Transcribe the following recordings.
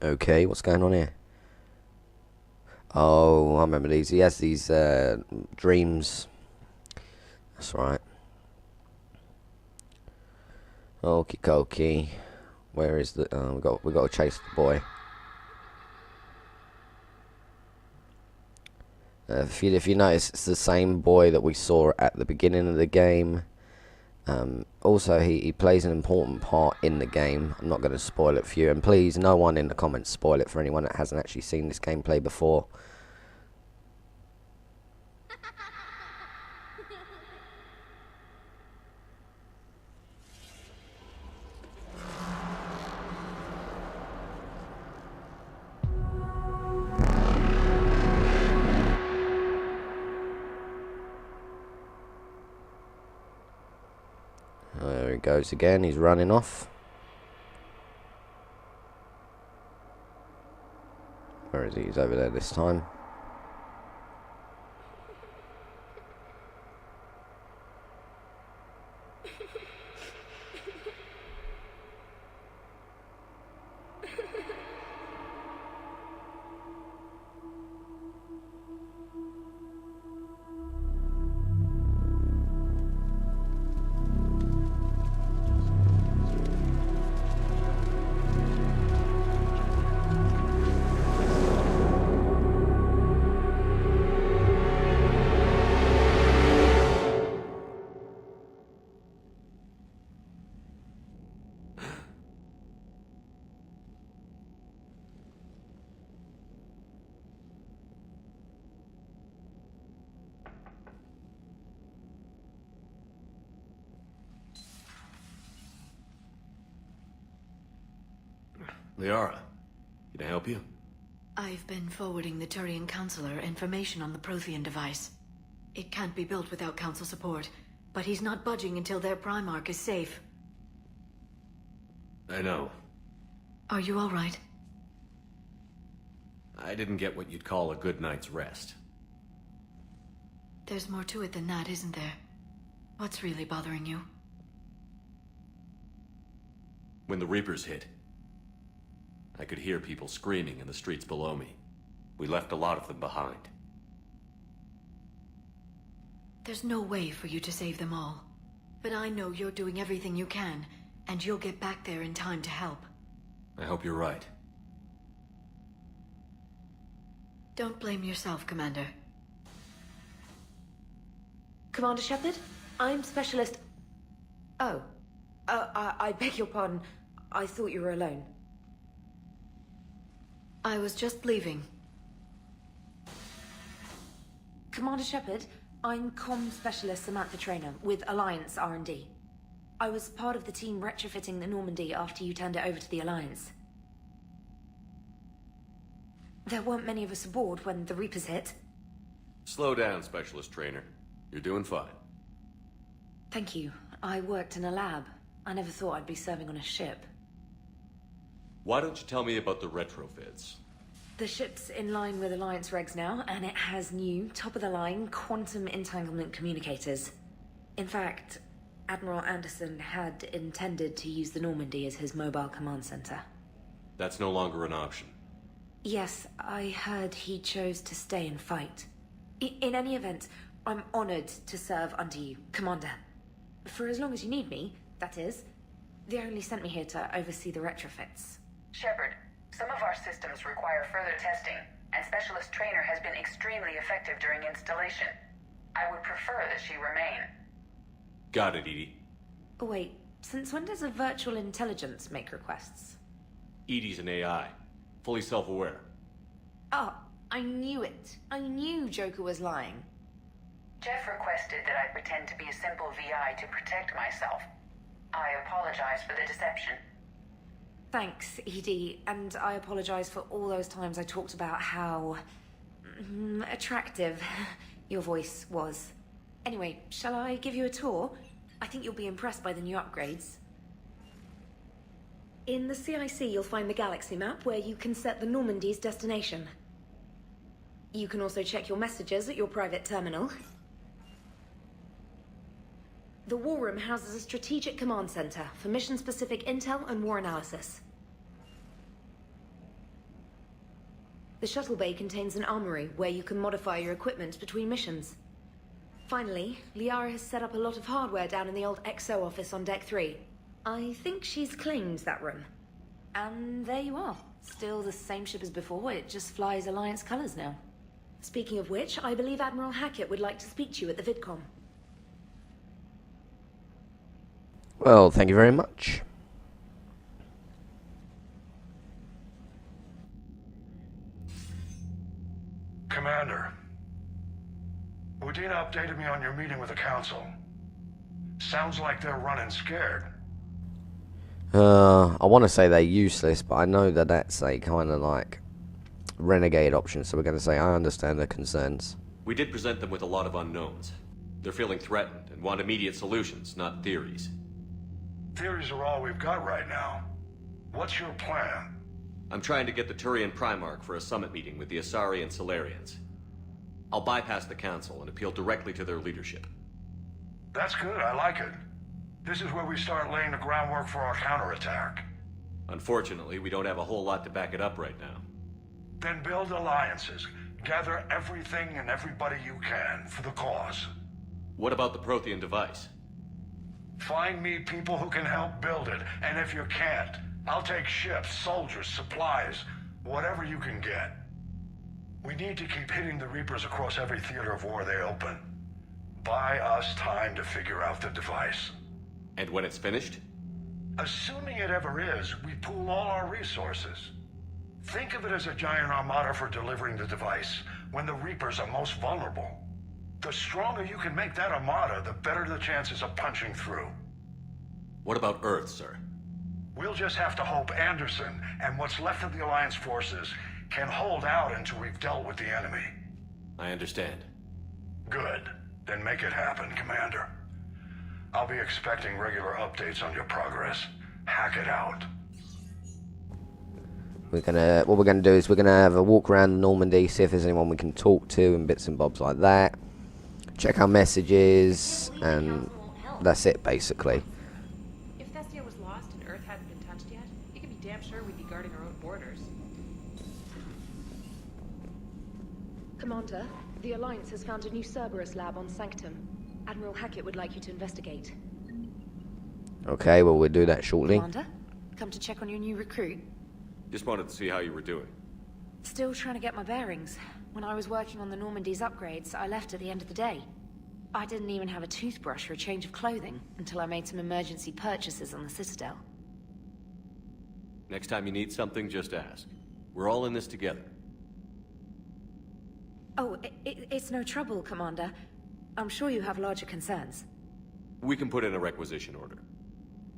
Okay, what's going on here? Oh, I remember these. He has these dreams. That's right. Okie dokie. Where is the? We got to chase the boy. If you notice, it's the same boy that we saw at the beginning of the game. Also, he plays an important part in the game. I'm not going to spoil it for you, and please, no one in the comments spoil it for anyone that hasn't actually seen this gameplay before. There he goes again. He's running off. Where is he? He's over there this time. Liara, can I help you? I've been forwarding the Turian Counselor information on the Prothean device. It can't be built without Council support, but he's not budging until their Primarch is safe. I know. Are you all right? I didn't get what you'd call a good night's rest. There's more to it than that, isn't there? What's really bothering you? When the Reapers hit, I could hear people screaming in the streets below me. We left a lot of them behind. There's no way for you to save them all. But I know you're doing everything you can, and you'll get back there in time to help. I hope you're right. Don't blame yourself, Commander. Commander Shepard? I'm Specialist... Oh. I beg your pardon. I thought you were alone. I was just leaving. Commander Shepard, I'm Comm Specialist Samantha Traynor with Alliance R&D. I was part of the team retrofitting the Normandy after you turned it over to the Alliance. There weren't many of us aboard when the Reapers hit. Slow down, Specialist Traynor. You're doing fine. Thank you. I worked in a lab. I never thought I'd be serving on a ship. Why don't you tell me about the retrofits? The ship's in line with Alliance regs now, and it has new, top-of-the-line quantum entanglement communicators. In fact, Admiral Anderson had intended to use the Normandy as his mobile command center. That's no longer an option. Yes, I heard he chose to stay and fight. In any event, I'm honored to serve under you, Commander. For as long as you need me, that is. They only sent me here to oversee the retrofits. Shepard, some of our systems require further testing, and Specialist Traynor has been extremely effective during installation. I would prefer that she remain. Got it, Edie. Wait, since when does a virtual intelligence make requests? Edie's an AI. Fully self-aware. Oh, I knew it. I knew Joker was lying. Jeff requested that I pretend to be a simple VI to protect myself. I apologize for the deception. Thanks, Edie, and I apologize for all those times I talked about how... attractive your voice was. Anyway, shall I give you a tour? I think you'll be impressed by the new upgrades. In the CIC, you'll find the galaxy map where you can set the Normandy's destination. You can also check your messages at your private terminal. The War Room houses a strategic command center for mission-specific intel and war analysis. The shuttle bay contains an armory where you can modify your equipment between missions. Finally, Liara has set up a lot of hardware down in the old XO office on Deck 3. I think she's claimed that room. And there you are. Still the same ship as before, it just flies Alliance colors now. Speaking of which, I believe Admiral Hackett would like to speak to you at the VidCon. Well, thank you very much. Commander, Udina updated me on your meeting with the Council. Sounds like they're running scared. I want to say they're useless, but I know that that's a kind of like renegade option, so we're going to say I understand their concerns. We did present them with a lot of unknowns. They're feeling threatened and want immediate solutions, not theories. Theories are all we've got right now. What's your plan? I'm trying to get the Turian Primarch for a summit meeting with the Asari and Salarians. I'll bypass the Council and appeal directly to their leadership. That's good, I like it. This is where we start laying the groundwork for our counterattack. Unfortunately, we don't have a whole lot to back it up right now. Then build alliances. Gather everything and everybody you can for the cause. What about the Prothean device? Find me people who can help build it, and if you can't, I'll take ships, soldiers, supplies, whatever you can get. We need to keep hitting the Reapers across every theater of war they open. Buy us time to figure out the device. And when it's finished? Assuming it ever is, we pool all our resources. Think of it as a giant armada for delivering the device, when the Reapers are most vulnerable. The stronger you can make that armada, the better the chances of punching through. What about Earth, sir? We'll just have to hope Anderson and what's left of the Alliance forces can hold out until we've dealt with the enemy. I understand. Good. Then make it happen, Commander. I'll be expecting regular updates on your progress. Hackett out. What we're gonna do is we're gonna have a walk around Normandy, see if there's anyone we can talk to and bits and bobs like that. Check our messages, and that's it basically. If Thestia was lost and Earth hadn't been touched yet, you can be damn sure we'd be guarding our own borders. Commander, the Alliance has found a new Cerberus lab on Sanctum. Admiral Hackett would like you to investigate. Okay, well we'll do that shortly. Commander, come to check on your new recruit. Just wanted to see how you were doing. Still trying to get my bearings. When I was working on the Normandy's upgrades, I left at the end of the day. I didn't even have a toothbrush or a change of clothing until I made some emergency purchases on the Citadel. Next time you need something, just ask. We're all in this together. Oh, it's no trouble, Commander. I'm sure you have larger concerns. We can put in a requisition order.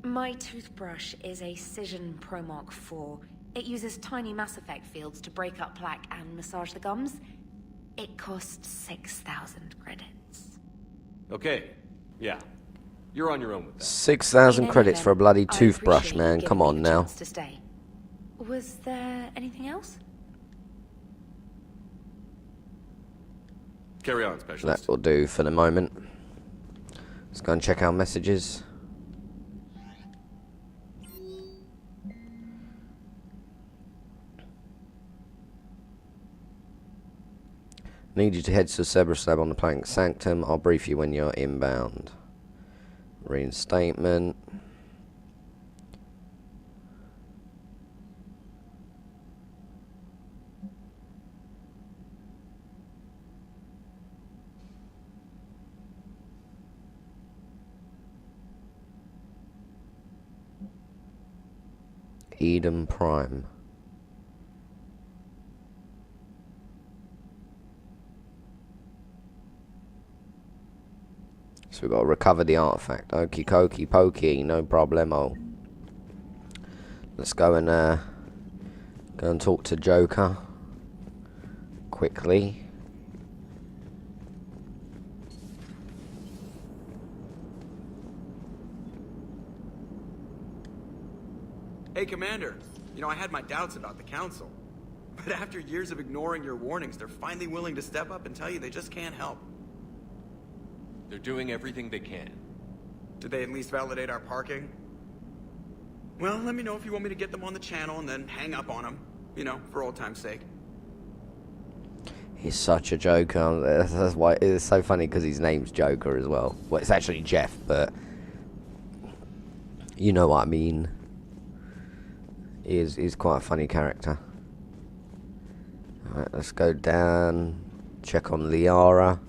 My toothbrush is a Cision Pro Mark IV. It uses tiny Mass Effect fields to break up plaque and massage the gums. It costs 6,000 credits. Okay, yeah. You're on your own with that. 6,000 credits for a bloody I toothbrush, appreciate man. you Come giving on me the now. chance to stay. Was there anything else? Carry on, Specialist. That will do for the moment. Let's go and check our messages. Need you to head to the Cerberus lab on the planet Sanctum. I'll brief you when you're inbound. Reinstatement. Eden Prime. So we've got to recover the artifact. Okie dokie pokey, no problemo. Let's go and talk to Joker quickly. Hey, Commander. You know, I had my doubts about the Council. But after years of ignoring your warnings, they're finally willing to step up and tell you they just can't help. They're doing everything they can. Did they at least validate our parking? Well, let me know if you want me to get them on the channel and then hang up on them. You know, for old time's sake. He's such a joker. That's why it's so funny, because his name's Joker as well. Well, it's actually Jeff, but you know what I mean. He's quite a funny character. Alright, let's go down, check on Liara.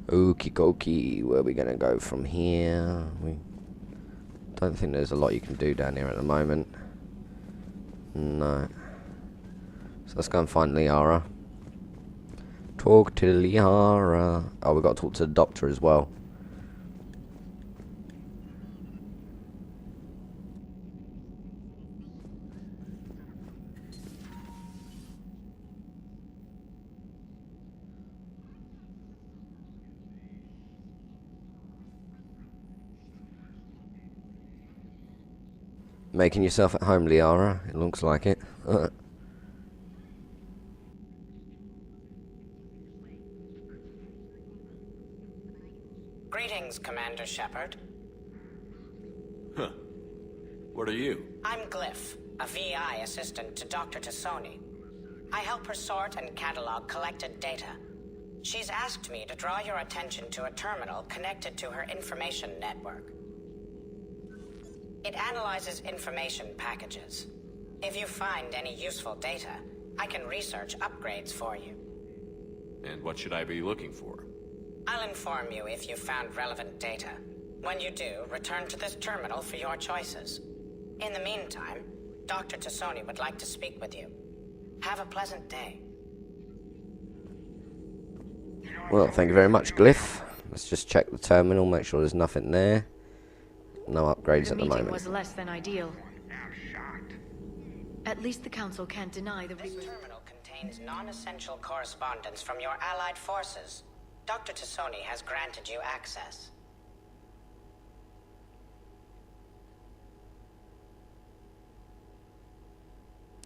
Okie dokie, where are we gonna go from here? We don't think there's a lot you can do down here at the moment. No. So let's go and find Liara. Talk to Liara. Oh, we've got to talk to the doctor as well. Making yourself at home, Liara. It looks like it. Greetings, Commander Shepard. Huh. What are you? I'm Glyph, a VI assistant to Dr. T'Soni. I help her sort and catalog collected data. She's asked me to draw your attention to a terminal connected to her information network. It analyzes information packages. If you find any useful data, I can research upgrades for you. And what should I be looking for? I'll inform you if you've found relevant data. When you do, return to this terminal for your choices. In the meantime, Dr. T'Soni would like to speak with you. Have a pleasant day. Well, thank you very much, Glyph. Let's just check the terminal, make sure there's nothing there. No upgrades at the moment. Was less than ideal. At least the Council can't deny the This terminal contains non-essential correspondence from your allied forces. Dr. T'Soni has granted you access.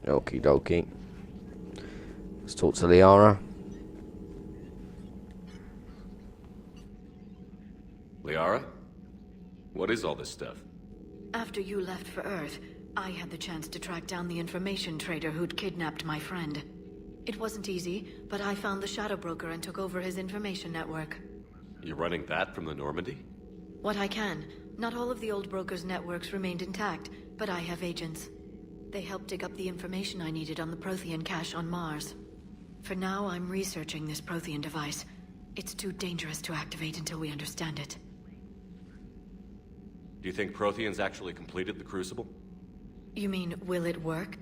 Okie dokie. Let's talk to Liara. Liara? What is all this stuff? After you left for Earth, I had the chance to track down the information trader who'd kidnapped my friend. It wasn't easy, but I found the Shadow Broker and took over his information network. You're running that from the Normandy? What I can. Not all of the old broker's networks remained intact, but I have agents. They helped dig up the information I needed on the Prothean cache on Mars. For now, I'm researching this Prothean device. It's too dangerous to activate until we understand it. Do you think Protheans actually completed the Crucible? You mean, will it work?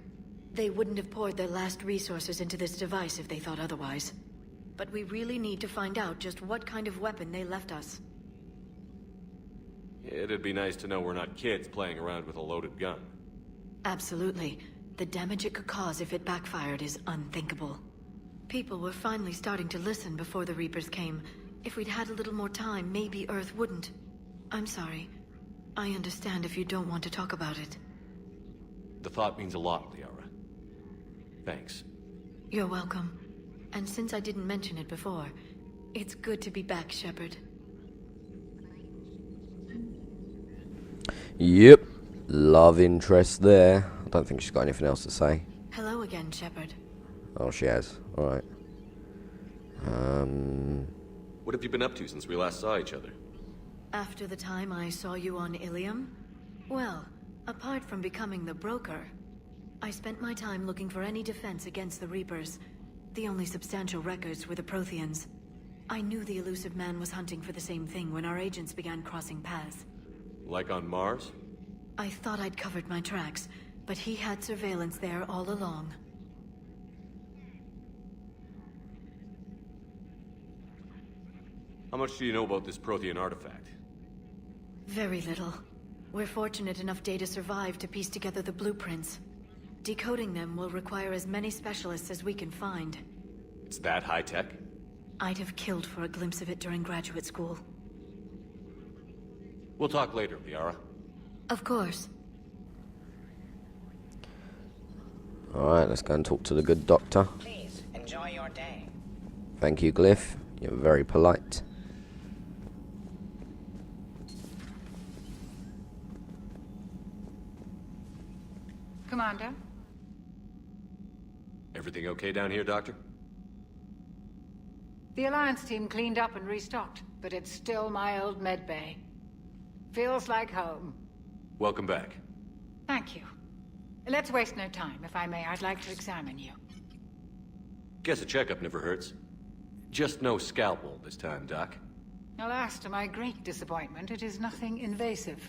They wouldn't have poured their last resources into this device if they thought otherwise. But we really need to find out just what kind of weapon they left us. It'd be nice to know we're not kids playing around with a loaded gun. Absolutely. The damage it could cause if it backfired is unthinkable. People were finally starting to listen before the Reapers came. If we'd had a little more time, maybe Earth wouldn't. I'm sorry. I understand if you don't want to talk about it. The thought means a lot, Liara. Thanks. You're welcome. And since I didn't mention it before, it's good to be back, Shepard. Yep. Love interest there. I don't think she's got anything else to say. Hello again, Shepard. Oh, she has. Alright. What have you been up to since we last saw each other? After the time I saw you on Ilium? Well, apart from becoming the broker, I spent my time looking for any defense against the Reapers. The only substantial records were the Protheans. I knew the Illusive Man was hunting for the same thing when our agents began crossing paths. Like on Mars? I thought I'd covered my tracks, but he had surveillance there all along. How much do you know about this Prothean artifact? Very little. We're fortunate enough Data survived to piece together the blueprints. Decoding them will require as many specialists as we can find. It's that high-tech? I'd have killed for a glimpse of it during graduate school. We'll talk later, Liara. Of course. Alright, let's go and talk to the good doctor. Please, enjoy your day. Thank you, Glyph. You're very polite. Commander? Everything okay down here, Doctor? The Alliance team cleaned up and restocked, but it's still my old medbay. Feels like home. Welcome back. Thank you. Let's waste no time. If I may, I'd like to examine you. Guess a checkup never hurts. Just no scalpel this time, Doc. Alas, to my great disappointment, it is nothing invasive.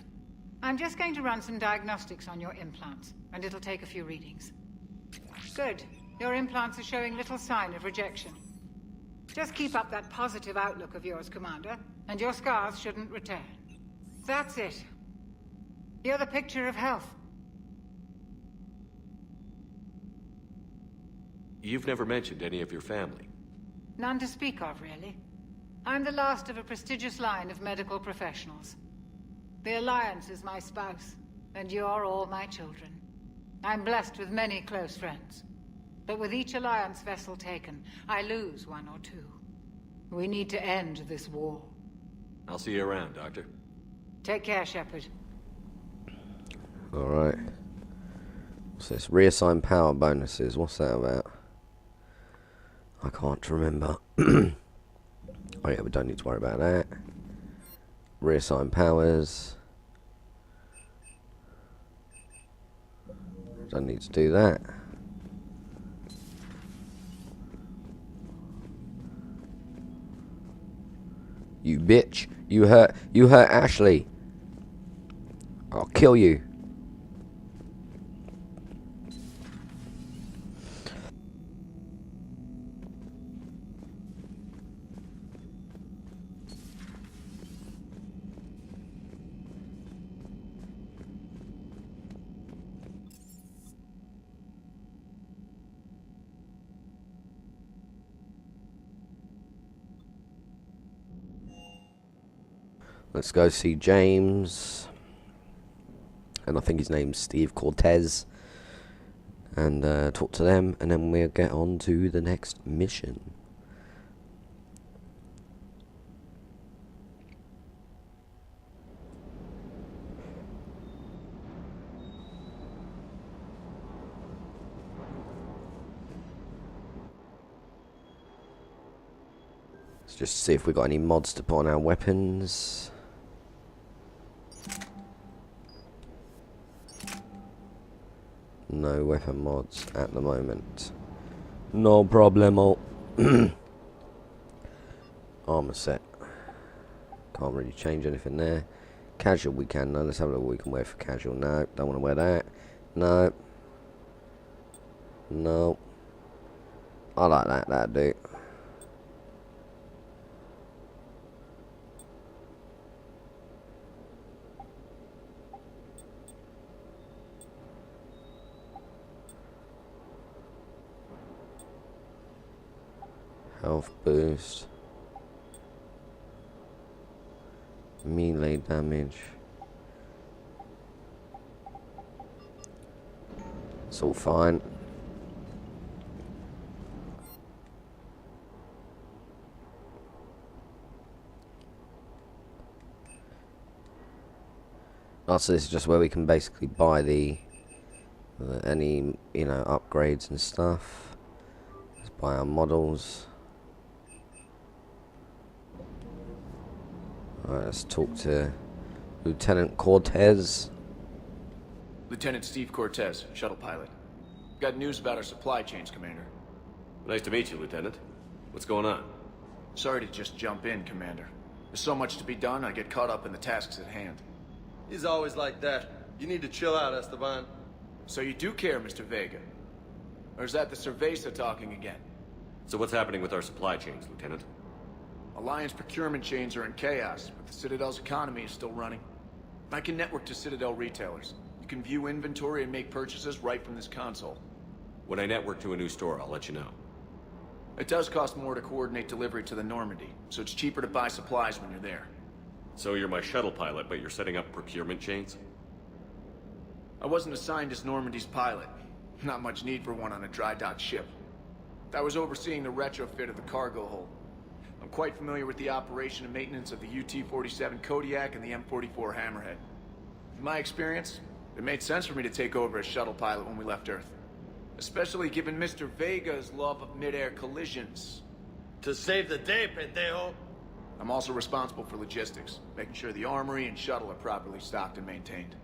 I'm just going to run some diagnostics on your implants, and it'll take a few readings. Good. Your implants are showing little sign of rejection. Just keep up that positive outlook of yours, Commander, and your scars shouldn't return. That's it. You're the picture of health. You've never mentioned any of your family. None to speak of, really. I'm the last of a prestigious line of medical professionals. The Alliance is my spouse, and you're all my children. I'm blessed with many close friends. But with each Alliance vessel taken, I lose one or two. We need to end this war. I'll see you around, Doctor. Take care, Shepard. Alright. What's this? Reassign power bonuses. What's that about? I can't remember. Oh yeah, we don't need to worry about that. Reassign powers. Don't need to do that. You bitch. You hurt Ashley. I'll kill you. Let's go see James. And I think his name's Steve Cortez. And talk to them. And then we'll get on to the next mission. Let's just see if we got any mods to put on our weapons. No weapon mods at the moment. No problemo. Armor set. Can't really change anything there. Casual we can. No, let's have a look what we can wear for casual. No, don't want to wear that. No. No. I like that. That'd do. Health boost. Melee damage. It's all fine. Oh, so this is just where we can basically buy the any, you know, upgrades and stuff. Let's buy our models. Alright, let's talk to Lieutenant Cortez. Lieutenant Steve Cortez, shuttle pilot. Got news about our supply chains, Commander. Nice to meet you, Lieutenant. What's going on? Sorry to just jump in, Commander. There's so much to be done, I get caught up in the tasks at hand. He's always like that. You need to chill out, Esteban. So you do care, Mr. Vega? Or is that the Cerveza talking again? So what's happening with our supply chains, Lieutenant? Alliance procurement chains are in chaos, but the Citadel's economy is still running. I can network to Citadel retailers. You can view inventory and make purchases right from this console. When I network to a new store, I'll let you know. It does cost more to coordinate delivery to the Normandy, so it's cheaper to buy supplies when you're there. So you're my shuttle pilot, but you're setting up procurement chains? I wasn't assigned as Normandy's pilot. Not much need for one on a dry dock ship. I was overseeing the retrofit of the cargo hold. I'm quite familiar with the operation and maintenance of the UT-47 Kodiak and the M44 Hammerhead. In my experience, it made sense for me to take over as shuttle pilot when we left Earth. Especially given Mr. Vega's love of mid-air collisions. To save the day, pendejo. I'm also responsible for logistics, making sure the armory and shuttle are properly stocked and maintained.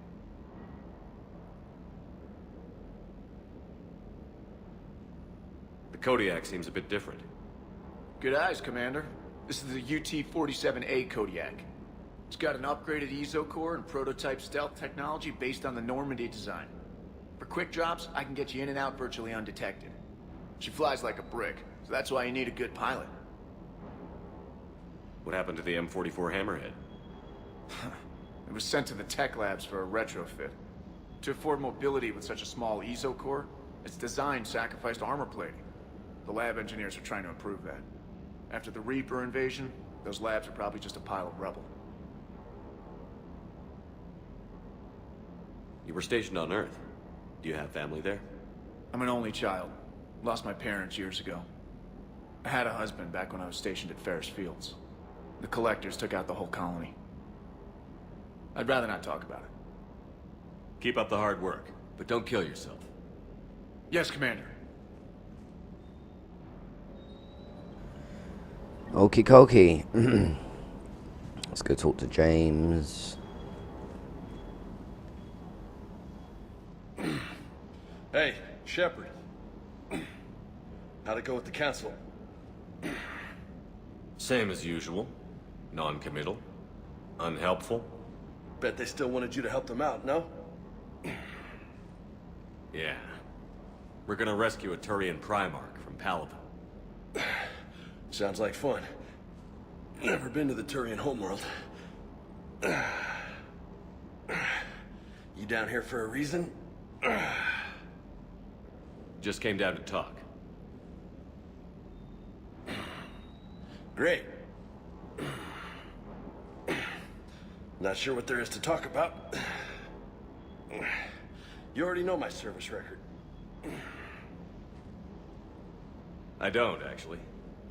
The Kodiak seems a bit different. Good eyes, Commander. This is the UT-47A Kodiak. It's got an upgraded EZO core and prototype stealth technology based on the Normandy design. For quick drops, I can get you in and out virtually undetected. She flies like a brick, so that's why you need a good pilot. What happened to the M44 Hammerhead? It was sent to the tech labs for a retrofit. To afford mobility with such a small EZO core, its design sacrificed armor plating. The lab engineers are trying to improve that. After the Reaper invasion, those labs are probably just a pile of rubble. You were stationed on Earth. Do you have family there? I'm an only child. Lost my parents years ago. I had a husband back when I was stationed at Ferris Fields. The collectors took out the whole colony. I'd rather not talk about it. Keep up the hard work, but don't kill yourself. Yes, Commander. Okie dokie. Let's go talk to James. Hey, Shepard. How'd it go with the council? Same as usual. Non-committal. Unhelpful. Bet they still wanted you to help them out, no? Yeah. We're gonna rescue a Turian Primarch from Palaven. Sounds like fun. Never been to the Turian homeworld. You down here for a reason? Just came down to talk. Great. Not sure what there is to talk about. You already know my service record. I don't, actually.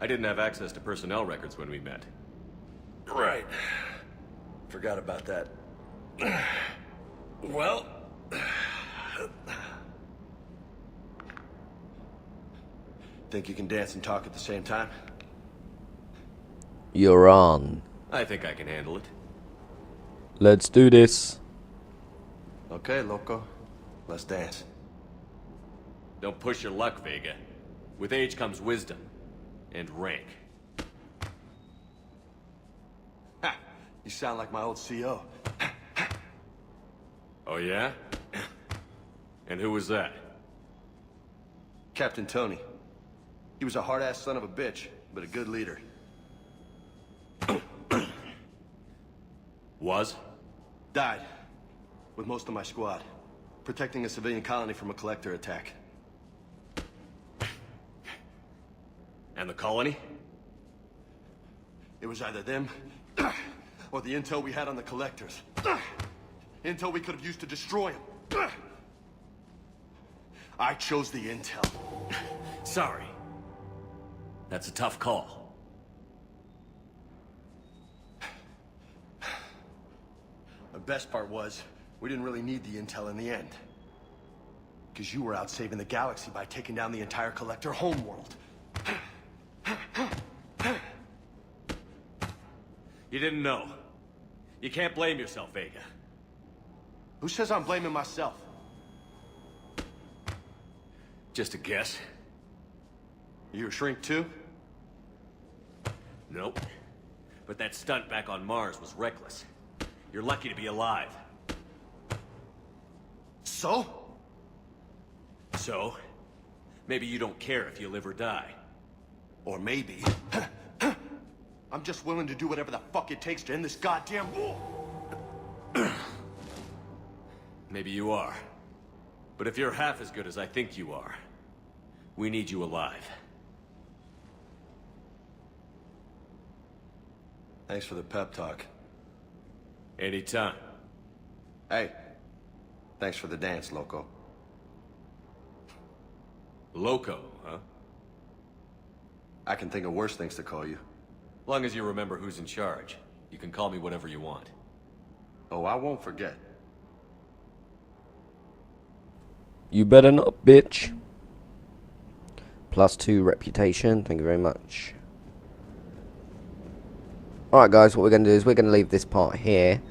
I didn't have access to personnel records when we met. Right. Forgot about that. Well... Think you can dance and talk at the same time? You're on. I think I can handle it. Let's do this. Okay, loco. Let's dance. Don't push your luck, Vega. With age comes wisdom. And rank. Ha! You sound like my old CO. Oh yeah? And who was that? Captain Tony. He was a hard-ass son of a bitch, but a good leader. Was? Died. With most of my squad. Protecting a civilian colony from a collector attack. And the colony? It was either them, or the intel we had on the collectors. Intel we could have used to destroy them. I chose the intel. Sorry. That's a tough call. The best part was, we didn't really need the intel in the end. Because you were out saving the galaxy by taking down the entire collector homeworld. You didn't know. You can't blame yourself, Vega. Who says I'm blaming myself? Just a guess. You a shrink too? Nope. But that stunt back on Mars was reckless. You're lucky to be alive. So? So? Maybe you don't care if you live or die. Or maybe... I'm just willing to do whatever the fuck it takes to end this goddamn war! Maybe you are. But if you're half as good as I think you are, we need you alive. Thanks for the pep talk. Anytime. Hey, thanks for the dance, Loco. Loco, huh? I can think of worse things to call you. Long as you remember who's in charge, you can call me whatever you want. Oh, I won't forget. You better not, bitch. +2 reputation. Thank you very much. Alright guys, what we're going to do is we're going to leave this part here.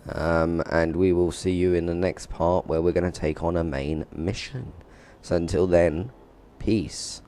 And we will see you in the next part where we're going to take on a main mission. So until then, peace.